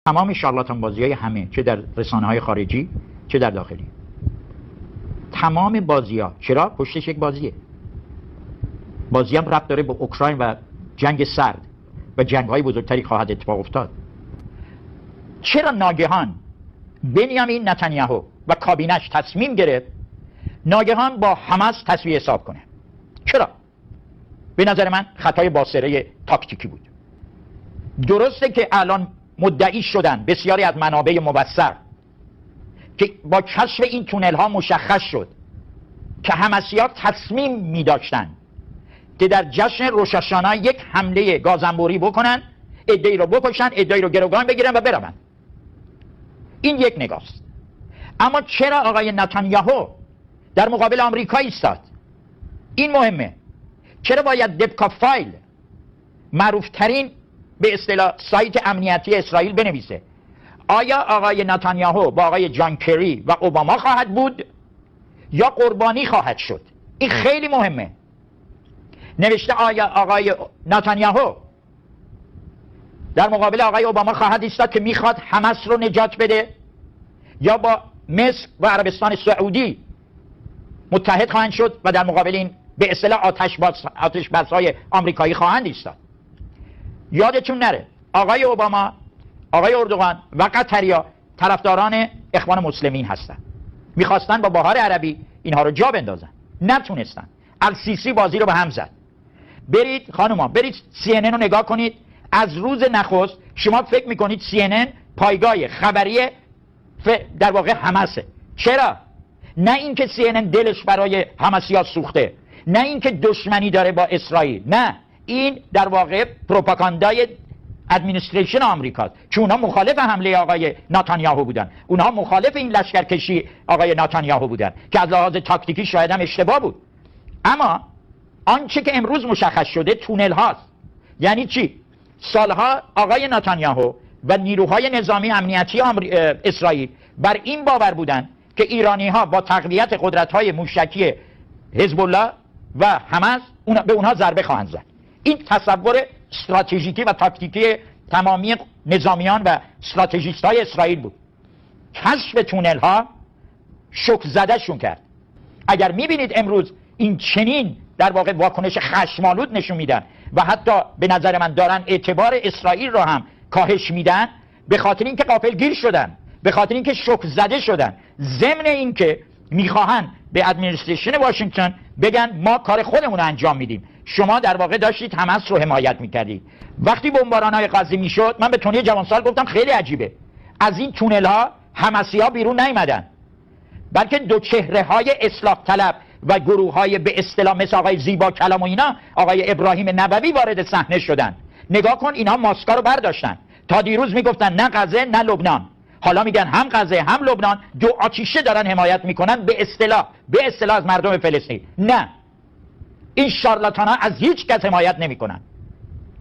تمام شارلاتان بازی‌های همه، چه در رسانه‌های خارجی چه در داخلی، تمام بازی‌ها. چرا؟ پشتش یک بازیه. بازی هم ربط داره به اوکراین و جنگ سرد و جنگ‌های بزرگتری خواهد اتفاق افتاد. چرا ناگهان بنیامین نتانیاهو و کابینش تصمیم گرفت ناگهان با حماس تسویه حساب کنه؟ چرا؟ به نظر من خطای باصره تاکتیکی بود. درسته که الان مدعی شدن بسیاری از منابع مبصر که با کشف این تونل ها مشخص شد که حماسی‌ها تصمیم می داشتن که در جشن روشاشانا یک حمله گازنبوری بکنن، عده‌ای رو بکشن، عده‌ای رو گروگان بگیرن و برون. این یک نگاه است. اما چرا آقای نتانیاهو در مقابل آمریکا ایستاد؟ این مهمه. چرا باید دبکا فایل، معروف ترین به اصطلاح سایت امنیتی اسرائیل، بنویسه؟ آیا آقای نتانیاهو با آقای جان کری و اوباما خواهد بود یا قربانی خواهد شد؟ این خیلی مهمه. نوشته آیا آقای نتانیاهو در مقابل آقای اوباما خواهد ایستاد که میخواد حماس رو نجات بده، یا با مصر و عربستان سعودی متحد خواهند شد و در مقابل این به اصطلاح آتش بس‌های آمریکایی خواهند ایستاد؟ یادتون نره آقای اوباما، آقای اردوغان و قطریا طرفداران اخوان مسلمین هستند. میخواستن با بهار عربی اینها رو جا بندازن، نتونستن. السیسی بازی رو به هم زد. برید خانوما، برید CNN رو نگاه کنید. از روز نخست شما فکر میکنید CNN پایگاه خبری در واقع حماسه. چرا؟ نه اینکه CNN دلش برای حماسی‌ها سوخته، نه اینکه دشمنی داره با اسرائیل، نه، این در واقع پروپاگاندای ادمنستریشن آمریکاست که اونها مخالف حمله آقای نتانیاهو بودن، اونها مخالف این لشکرکشی آقای نتانیاهو بودن که از لحاظ تاکتیکی شاید هم اشتباه بود. اما آنچه که امروز مشخص شده تونل هاست. یعنی چی؟ سالها آقای نتانیاهو و نیروهای نظامی امنیتی اسرائیل بر این باور بودن که ایرانی ها با تقویت قدرت های موشکی حزب الله و حماس به اونها ضربه خواهند زد. این تصور استراتژیکی و تاکتیکی تمامی نظامیان و استراتژیست های اسرائیل بود. کشف تونل ها شوک زده شون کرد. اگر میبینید امروز این چنین در واقع واکنش خشمالود نشون میدن و حتی به نظر من دارن اعتبار اسرائیل رو هم کاهش میدن، به خاطر اینکه غافلگیر شدن، به خاطر اینکه شوک زده شدن، ضمن اینکه میخواهن به ادمنستریشن واشنگتن بگن ما کار خودمون رو انجام میدیم، شما در واقع داشتید حماس رو حمایت میکردید. وقتی بمباران‌های غزه میشد، من به تونی جوانسال گفتم خیلی عجیبه، از این تونل ها حماسی‌ها بیرون نیومدن، بلکه دو چهره های اصلاح طلب و گروه های به اصطلاح مثل آقای زیبا کلام و اینا، آقای ابراهیم نبوی وارد صحنه شدن. نگاه کن، اینا ماسکا رو برداشتن. تا دیروز میگفتن نه غزه نه لبنان، حالا میگن هم غزه هم لبنان، دو آتیشه دارن حمایت میکنن به اصطلاح از مردم فلسطین. نه، این شارلاتان ها از هیچ کس حمایت نمیکنن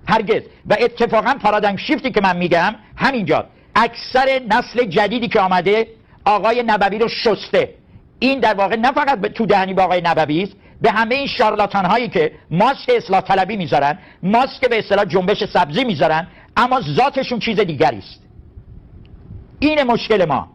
هرگز. و اتفاقا پارادایم شیفتی که من میگم همینجا، اکثر نسل جدیدی که آمده آقای نبوی رو شسته. این در واقع نه فقط به تو دهنی با آقای نبوی است، به همه این شارلاتان هایی که ماسک اصلاح طلبی میذارن، ماسک به اصطلاح جنبش سبزی میذارن، اما ذاتشون چیز دیگری است. این مشکل ما.